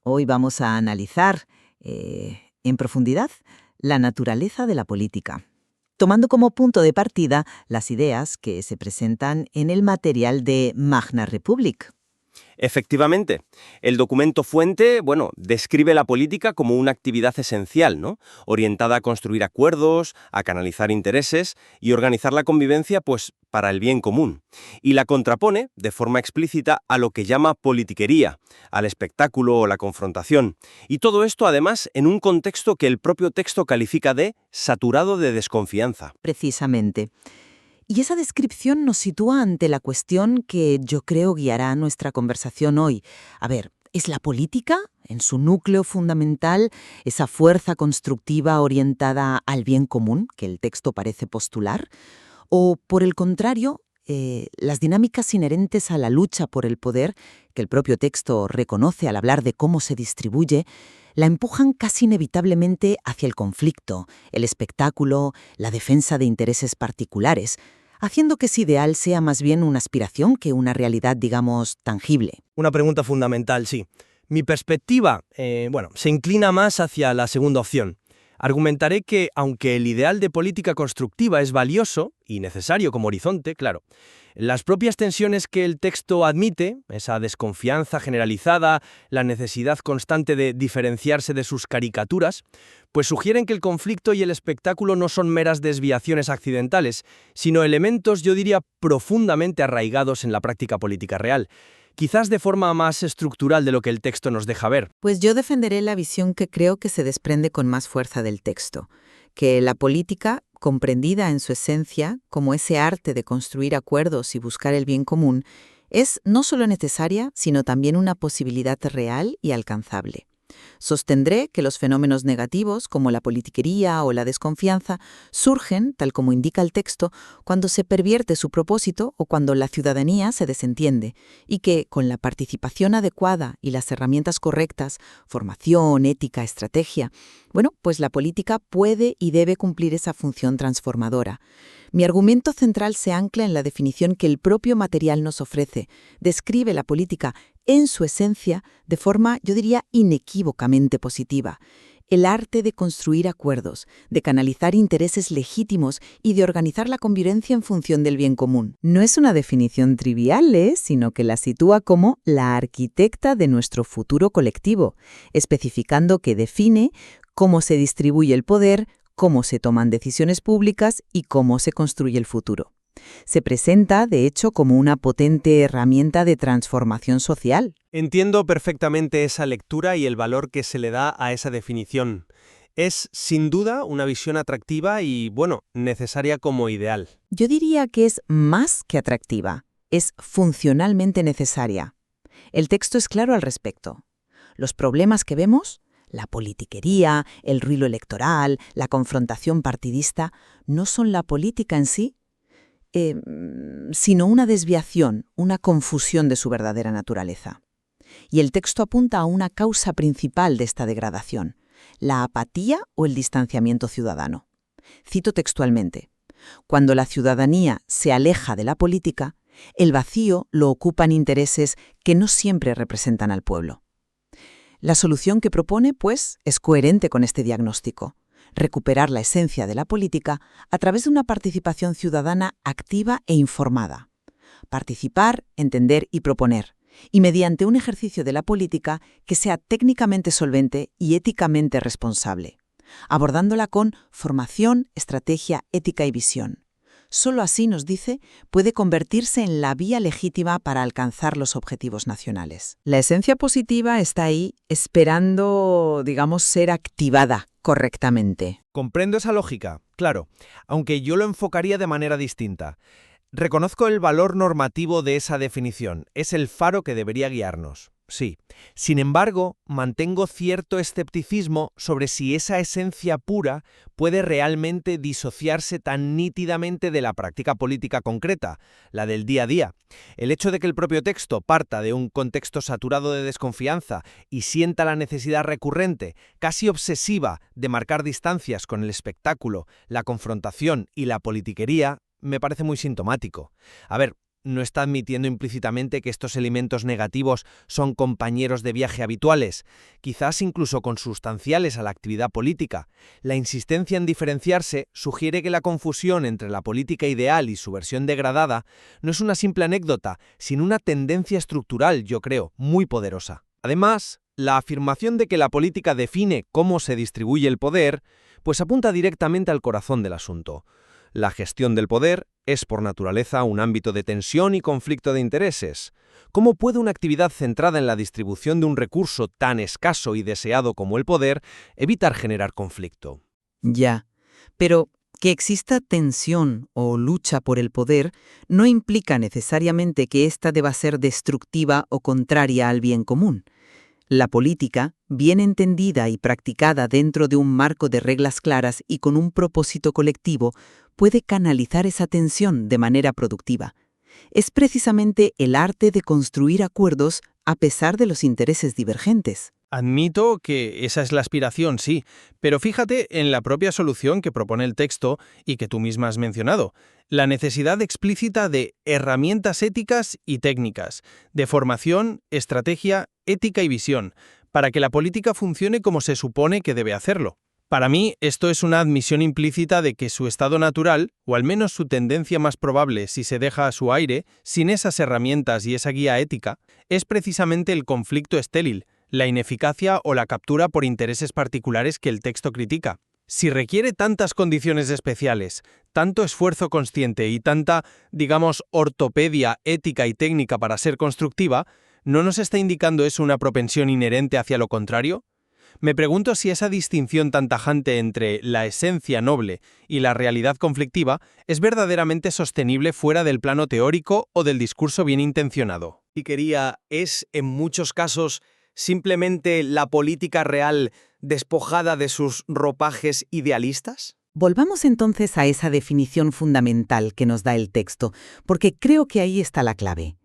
Hoy vamos a analizar en profundidad la naturaleza de la política, tomando como punto de partida las ideas que se presentan en el material de Magna Republic. Efectivamente, el documento fuente, describe la política como una actividad esencial, ¿no? Orientada a construir acuerdos, a canalizar intereses y organizar la convivencia, para el bien común. Y la contrapone, de forma explícita, a lo que llama politiquería, al espectáculo o la confrontación. Y todo esto, además, en un contexto que el propio texto califica de saturado de desconfianza. Precisamente. Y esa descripción nos sitúa ante la cuestión que yo creo guiará nuestra conversación hoy. A ver, ¿es la política, en su núcleo fundamental, esa fuerza constructiva orientada al bien común que el texto parece postular? ¿O, por el contrario, las dinámicas inherentes a la lucha por el poder, que el propio texto reconoce al hablar de cómo se distribuye, la empujan casi inevitablemente hacia el conflicto, el espectáculo, la defensa de intereses particulares, haciendo que ese ideal sea más bien una aspiración que una realidad, digamos, tangible? Una pregunta fundamental, sí. Mi perspectiva, se inclina más hacia la segunda opción. Argumentaré que, aunque el ideal de política constructiva es valioso y necesario como horizonte, claro, las propias tensiones que el texto admite, esa desconfianza generalizada, la necesidad constante de diferenciarse de sus caricaturas, sugieren que el conflicto y el espectáculo no son meras desviaciones accidentales, sino elementos, yo diría, profundamente arraigados en la práctica política real. Quizás de forma más estructural de lo que el texto nos deja ver. Pues yo defenderé la visión que creo que se desprende con más fuerza del texto, que la política, comprendida en su esencia como ese arte de construir acuerdos y buscar el bien común, es no solo necesaria, sino también una posibilidad real y alcanzable. Sostendré que los fenómenos negativos, como la politiquería o la desconfianza, surgen, tal como indica el texto, cuando se pervierte su propósito o cuando la ciudadanía se desentiende, y que, con la participación adecuada y las herramientas correctas, formación, ética, estrategia, la política puede y debe cumplir esa función transformadora. Mi argumento central se ancla en la definición que el propio material nos ofrece. Describe la política en su esencia de forma, yo diría, inequívocamente positiva. El arte de construir acuerdos, de canalizar intereses legítimos y de organizar la convivencia en función del bien común. No es una definición trivial, sino que la sitúa como la arquitecta de nuestro futuro colectivo, especificando que define cómo se distribuye el poder, cómo se toman decisiones públicas y cómo se construye el futuro. Se presenta, de hecho, como una potente herramienta de transformación social. Entiendo perfectamente esa lectura y el valor que se le da a esa definición. Es, sin duda, una visión atractiva y, necesaria como ideal. Yo diría que es más que atractiva, es funcionalmente necesaria. El texto es claro al respecto. Los problemas que vemos, la politiquería, el ruido electoral, la confrontación partidista, no son la política en sí, sino una desviación, una confusión de su verdadera naturaleza. Y el texto apunta a una causa principal de esta degradación, la apatía o el distanciamiento ciudadano. Cito textualmente: cuando la ciudadanía se aleja de la política, el vacío lo ocupan intereses que no siempre representan al pueblo. La solución que propone, es coherente con este diagnóstico: recuperar la esencia de la política a través de una participación ciudadana activa e informada. Participar, entender y proponer, y mediante un ejercicio de la política que sea técnicamente solvente y éticamente responsable, abordándola con formación, estrategia, ética y visión. Solo así, nos dice, puede convertirse en la vía legítima para alcanzar los objetivos nacionales. La esencia positiva está ahí esperando, ser activada correctamente. Comprendo esa lógica, claro, aunque yo lo enfocaría de manera distinta. Reconozco el valor normativo de esa definición, es el faro que debería guiarnos. Sí. Sin embargo, mantengo cierto escepticismo sobre si esa esencia pura puede realmente disociarse tan nítidamente de la práctica política concreta, la del día a día. El hecho de que el propio texto parta de un contexto saturado de desconfianza y sienta la necesidad recurrente, casi obsesiva, de marcar distancias con el espectáculo, la confrontación y la politiquería, me parece muy sintomático. A ver, no está admitiendo implícitamente que estos elementos negativos son compañeros de viaje habituales, quizás incluso consustanciales a la actividad política. La insistencia en diferenciarse sugiere que la confusión entre la política ideal y su versión degradada no es una simple anécdota, sino una tendencia estructural, yo creo, muy poderosa. Además, la afirmación de que la política define cómo se distribuye el poder, pues apunta directamente al corazón del asunto. La gestión del poder es por naturaleza un ámbito de tensión y conflicto de intereses. ¿Cómo puede una actividad centrada en la distribución de un recurso tan escaso y deseado como el poder evitar generar conflicto? Ya, pero que exista tensión o lucha por el poder no implica necesariamente que ésta deba ser destructiva o contraria al bien común. La política, bien entendida y practicada dentro de un marco de reglas claras y con un propósito colectivo, puede canalizar esa tensión de manera productiva. Es precisamente el arte de construir acuerdos a pesar de los intereses divergentes. Admito que esa es la aspiración, sí, pero fíjate en la propia solución que propone el texto y que tú misma has mencionado, la necesidad explícita de herramientas éticas y técnicas, de formación, estrategia, ética y visión, para que la política funcione como se supone que debe hacerlo. Para mí, esto es una admisión implícita de que su estado natural, o al menos su tendencia más probable si se deja a su aire, sin esas herramientas y esa guía ética, es precisamente el conflicto estéril, la ineficacia o la captura por intereses particulares que el texto critica. Si requiere tantas condiciones especiales, tanto esfuerzo consciente y tanta, digamos, ortopedia ética y técnica para ser constructiva, ¿no nos está indicando eso una propensión inherente hacia lo contrario? Me pregunto si esa distinción tan tajante entre la esencia noble y la realidad conflictiva es verdaderamente sostenible fuera del plano teórico o del discurso bien intencionado. Y ¿es en muchos casos simplemente la política real despojada de sus ropajes idealistas? Volvamos entonces a esa definición fundamental que nos da el texto, porque creo que ahí está la clave.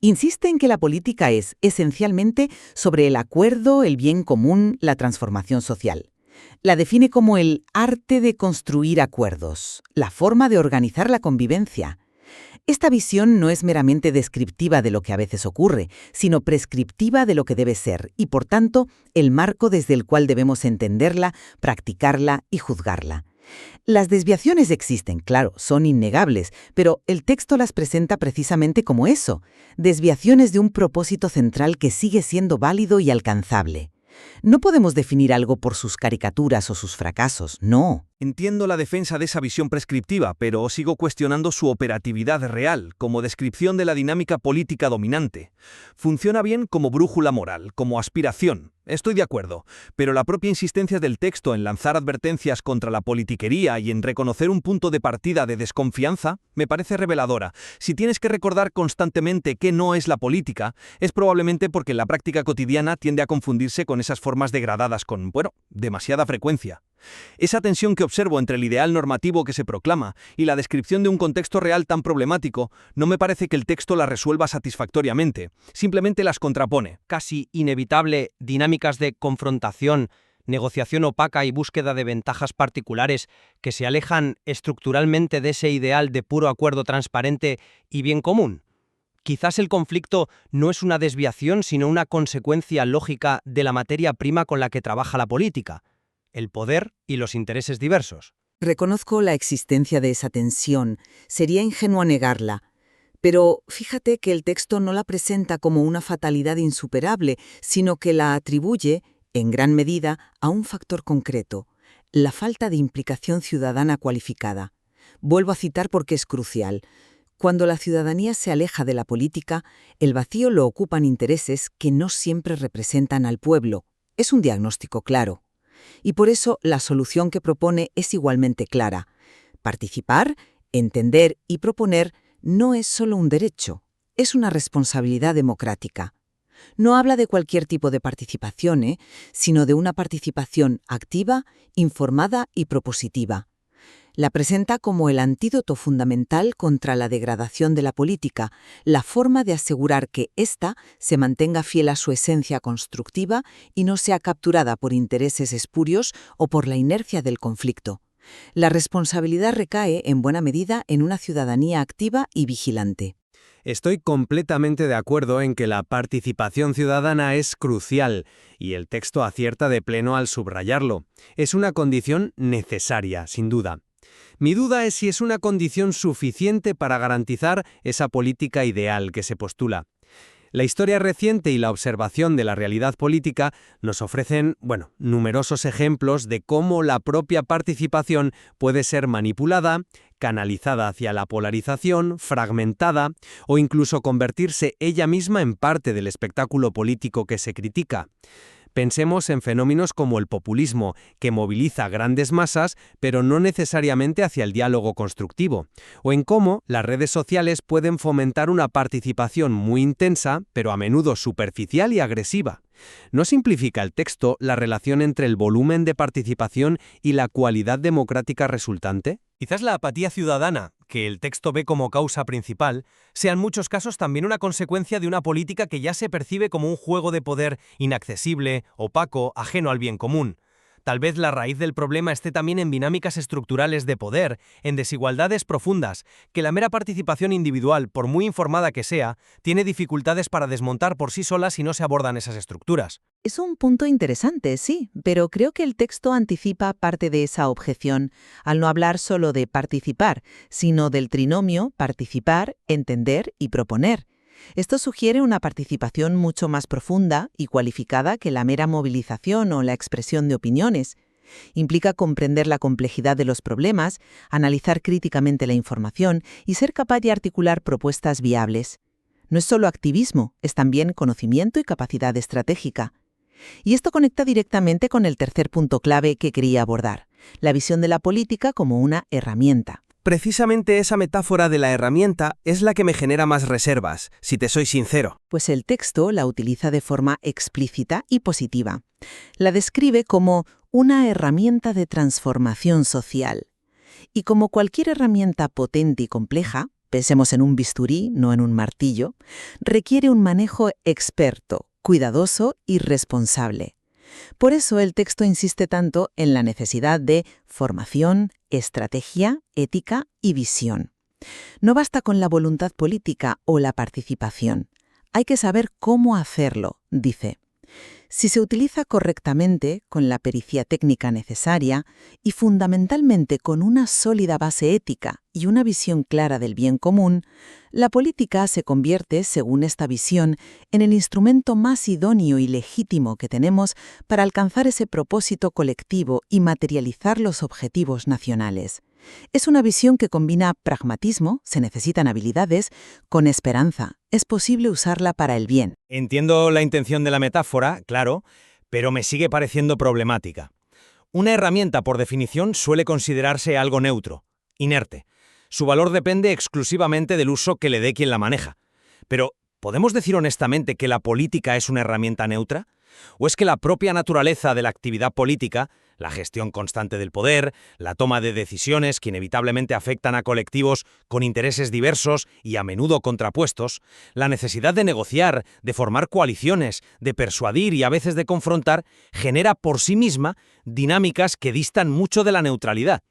Insiste en que la política es, esencialmente, sobre el acuerdo, el bien común, la transformación social. La define como el arte de construir acuerdos, la forma de organizar la convivencia. Esta visión no es meramente descriptiva de lo que a veces ocurre, sino prescriptiva de lo que debe ser, y por tanto, el marco desde el cual debemos entenderla, practicarla y juzgarla. Las desviaciones existen, claro, son innegables, pero el texto las presenta precisamente como eso, desviaciones de un propósito central que sigue siendo válido y alcanzable. No podemos definir algo por sus caricaturas o sus fracasos, no. Entiendo la defensa de esa visión prescriptiva, pero sigo cuestionando su operatividad real, como descripción de la dinámica política dominante. Funciona bien como brújula moral, como aspiración. Estoy de acuerdo, pero la propia insistencia del texto en lanzar advertencias contra la politiquería y en reconocer un punto de partida de desconfianza me parece reveladora. Si tienes que recordar constantemente qué no es la política, es probablemente porque la práctica cotidiana tiende a confundirse con esas formas degradadas con, demasiada frecuencia. Esa tensión que observo entre el ideal normativo que se proclama y la descripción de un contexto real tan problemático, no me parece que el texto la resuelva satisfactoriamente, simplemente las contrapone. Casi inevitable dinámicas de confrontación, negociación opaca y búsqueda de ventajas particulares que se alejan estructuralmente de ese ideal de puro acuerdo transparente y bien común. Quizás el conflicto no es una desviación, sino una consecuencia lógica de la materia prima con la que trabaja la política, el poder y los intereses diversos. Reconozco la existencia de esa tensión, sería ingenuo negarla. Pero fíjate que el texto no la presenta como una fatalidad insuperable, sino que la atribuye, en gran medida, a un factor concreto, la falta de implicación ciudadana cualificada. Vuelvo a citar porque es crucial. Cuando la ciudadanía se aleja de la política, el vacío lo ocupan intereses que no siempre representan al pueblo. Es un diagnóstico claro. Y por eso la solución que propone es igualmente clara. Participar, entender y proponer no es solo un derecho, es una responsabilidad democrática. No habla de cualquier tipo de participación, sino de una participación activa, informada y propositiva. La presenta como el antídoto fundamental contra la degradación de la política, la forma de asegurar que ésta se mantenga fiel a su esencia constructiva y no sea capturada por intereses espurios o por la inercia del conflicto. La responsabilidad recae, en buena medida, en una ciudadanía activa y vigilante. Estoy completamente de acuerdo en que la participación ciudadana es crucial, y el texto acierta de pleno al subrayarlo. Es una condición necesaria, sin duda. Mi duda es si es una condición suficiente para garantizar esa política ideal que se postula. La historia reciente y la observación de la realidad política nos ofrecen, numerosos ejemplos de cómo la propia participación puede ser manipulada, canalizada hacia la polarización, fragmentada o incluso convertirse ella misma en parte del espectáculo político que se critica. Pensemos en fenómenos como el populismo, que moviliza grandes masas, pero no necesariamente hacia el diálogo constructivo, o en cómo las redes sociales pueden fomentar una participación muy intensa, pero a menudo superficial y agresiva. ¿No simplifica el texto la relación entre el volumen de participación y la cualidad democrática resultante? Quizás la apatía ciudadana, que el texto ve como causa principal, sea en muchos casos también una consecuencia de una política que ya se percibe como un juego de poder inaccesible, opaco, ajeno al bien común. Tal vez la raíz del problema esté también en dinámicas estructurales de poder, en desigualdades profundas, que la mera participación individual, por muy informada que sea, tiene dificultades para desmontar por sí sola si no se abordan esas estructuras. Es un punto interesante, sí, pero creo que el texto anticipa parte de esa objeción, al no hablar solo de participar, sino del trinomio participar, entender y proponer. Esto sugiere una participación mucho más profunda y cualificada que la mera movilización o la expresión de opiniones. Implica comprender la complejidad de los problemas, analizar críticamente la información y ser capaz de articular propuestas viables. No es solo activismo, es también conocimiento y capacidad estratégica. Y esto conecta directamente con el tercer punto clave que quería abordar, la visión de la política como una herramienta. Precisamente esa metáfora de la herramienta es la que me genera más reservas, si te soy sincero. Pues el texto la utiliza de forma explícita y positiva. La describe como una herramienta de transformación social. Y como cualquier herramienta potente y compleja, pensemos en un bisturí, no en un martillo, requiere un manejo experto, cuidadoso y responsable. Por eso el texto insiste tanto en la necesidad de formación, estrategia, ética y visión. No basta con la voluntad política o la participación. Hay que saber cómo hacerlo, dice. Si se utiliza correctamente, con la pericia técnica necesaria y fundamentalmente con una sólida base ética y una visión clara del bien común, la política se convierte, según esta visión, en el instrumento más idóneo y legítimo que tenemos para alcanzar ese propósito colectivo y materializar los objetivos nacionales. Es una visión que combina pragmatismo, se necesitan habilidades, con esperanza. Es posible usarla para el bien. Entiendo la intención de la metáfora, claro, pero me sigue pareciendo problemática. Una herramienta, por definición, suele considerarse algo neutro, inerte. Su valor depende exclusivamente del uso que le dé quien la maneja. Pero, ¿podemos decir honestamente que la política es una herramienta neutra? ¿O es que la propia naturaleza de la actividad política, la gestión constante del poder, la toma de decisiones que inevitablemente afectan a colectivos con intereses diversos y a menudo contrapuestos, la necesidad de negociar, de formar coaliciones, de persuadir y a veces de confrontar, genera por sí misma dinámicas que distan mucho de la neutralidad?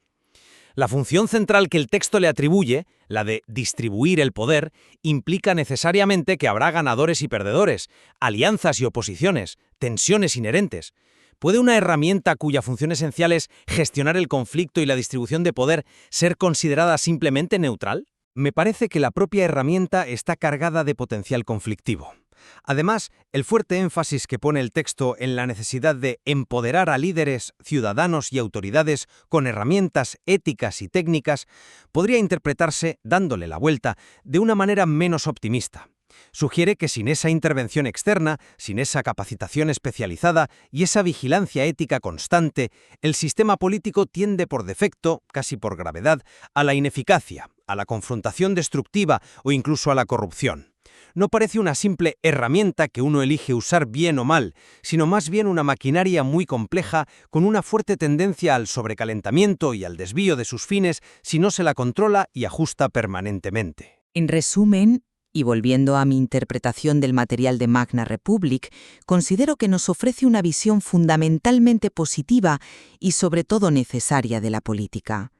La función central que el texto le atribuye, la de distribuir el poder, implica necesariamente que habrá ganadores y perdedores, alianzas y oposiciones, tensiones inherentes. ¿Puede una herramienta cuya función esencial es gestionar el conflicto y la distribución de poder ser considerada simplemente neutral? Me parece que la propia herramienta está cargada de potencial conflictivo. Además, el fuerte énfasis que pone el texto en la necesidad de empoderar a líderes, ciudadanos y autoridades con herramientas éticas y técnicas podría interpretarse, dándole la vuelta, de una manera menos optimista. Sugiere que sin esa intervención externa, sin esa capacitación especializada y esa vigilancia ética constante, el sistema político tiende por defecto, casi por gravedad, a la ineficacia, a la confrontación destructiva o incluso a la corrupción. No parece una simple herramienta que uno elige usar bien o mal, sino más bien una maquinaria muy compleja con una fuerte tendencia al sobrecalentamiento y al desvío de sus fines si no se la controla y ajusta permanentemente. En resumen, y volviendo a mi interpretación del material de Magna Republic, considero que nos ofrece una visión fundamentalmente positiva y sobre todo necesaria de la política.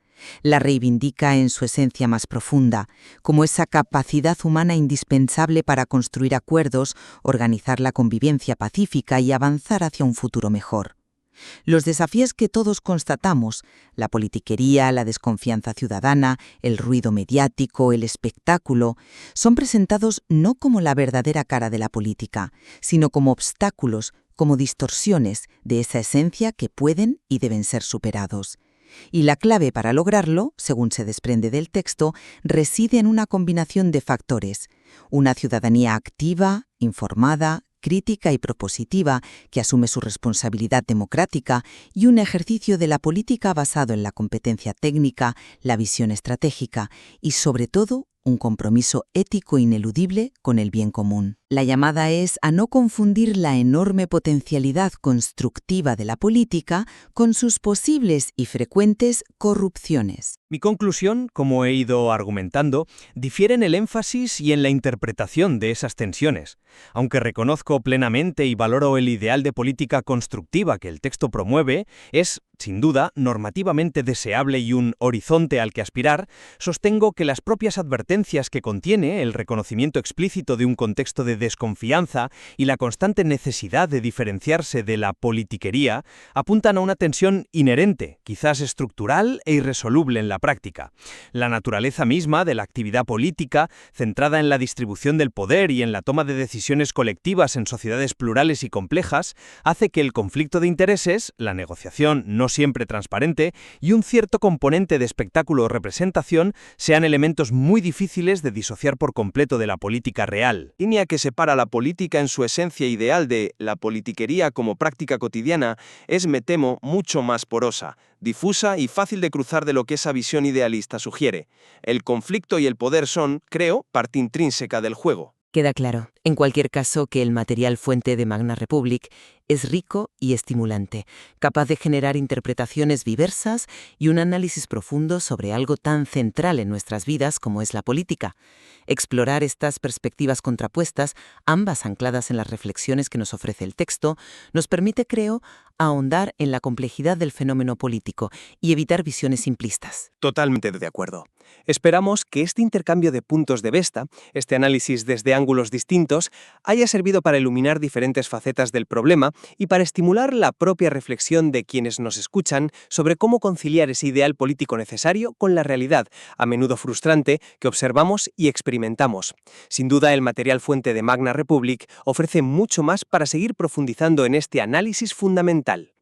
La reivindica en su esencia más profunda, como esa capacidad humana indispensable para construir acuerdos, organizar la convivencia pacífica y avanzar hacia un futuro mejor. Los desafíos que todos constatamos, la politiquería, la desconfianza ciudadana, el ruido mediático, el espectáculo, son presentados no como la verdadera cara de la política, sino como obstáculos, como distorsiones de esa esencia que pueden y deben ser superados. Y la clave para lograrlo, según se desprende del texto, reside en una combinación de factores: una ciudadanía activa, informada, crítica y propositiva, que asume su responsabilidad democrática, y un ejercicio de la política basado en la competencia técnica, la visión estratégica y, sobre todo, un compromiso ético ineludible con el bien común. La llamada es a no confundir la enorme potencialidad constructiva de la política con sus posibles y frecuentes corrupciones. Mi conclusión, como he ido argumentando, difiere en el énfasis y en la interpretación de esas tensiones. Aunque reconozco plenamente y valoro el ideal de política constructiva que el texto promueve, es, sin duda, normativamente deseable y un horizonte al que aspirar, sostengo que las propias advertencias que contiene, el reconocimiento explícito de un contexto de desconfianza y la constante necesidad de diferenciarse de la politiquería, apuntan a una tensión inherente, quizás estructural e irresoluble en la práctica. La naturaleza misma de la actividad política, centrada en la distribución del poder y en la toma de decisiones colectivas en sociedades plurales y complejas, hace que el conflicto de intereses, la negociación no siempre transparente y un cierto componente de espectáculo o representación sean elementos muy difíciles de disociar por completo de la política real. Línea que separa la política en su esencia ideal de la politiquería como práctica cotidiana es, me temo, mucho más porosa, difusa y fácil de cruzar de lo que esa visión idealista sugiere. El conflicto y el poder son, creo, parte intrínseca del juego. Queda claro, en cualquier caso, que el material fuente de Magna Republic es rico y estimulante, capaz de generar interpretaciones diversas y un análisis profundo sobre algo tan central en nuestras vidas como es la política. Explorar estas perspectivas contrapuestas, ambas ancladas en las reflexiones que nos ofrece el texto, nos permite, creo, ahondar en la complejidad del fenómeno político y evitar visiones simplistas. Totalmente de acuerdo. Esperamos que este intercambio de puntos de vista, este análisis desde ángulos distintos, haya servido para iluminar diferentes facetas del problema y para estimular la propia reflexión de quienes nos escuchan sobre cómo conciliar ese ideal político necesario con la realidad, a menudo frustrante, que observamos y experimentamos. Sin duda, el material fuente de Magna Republic ofrece mucho más para seguir profundizando en este análisis fundamental.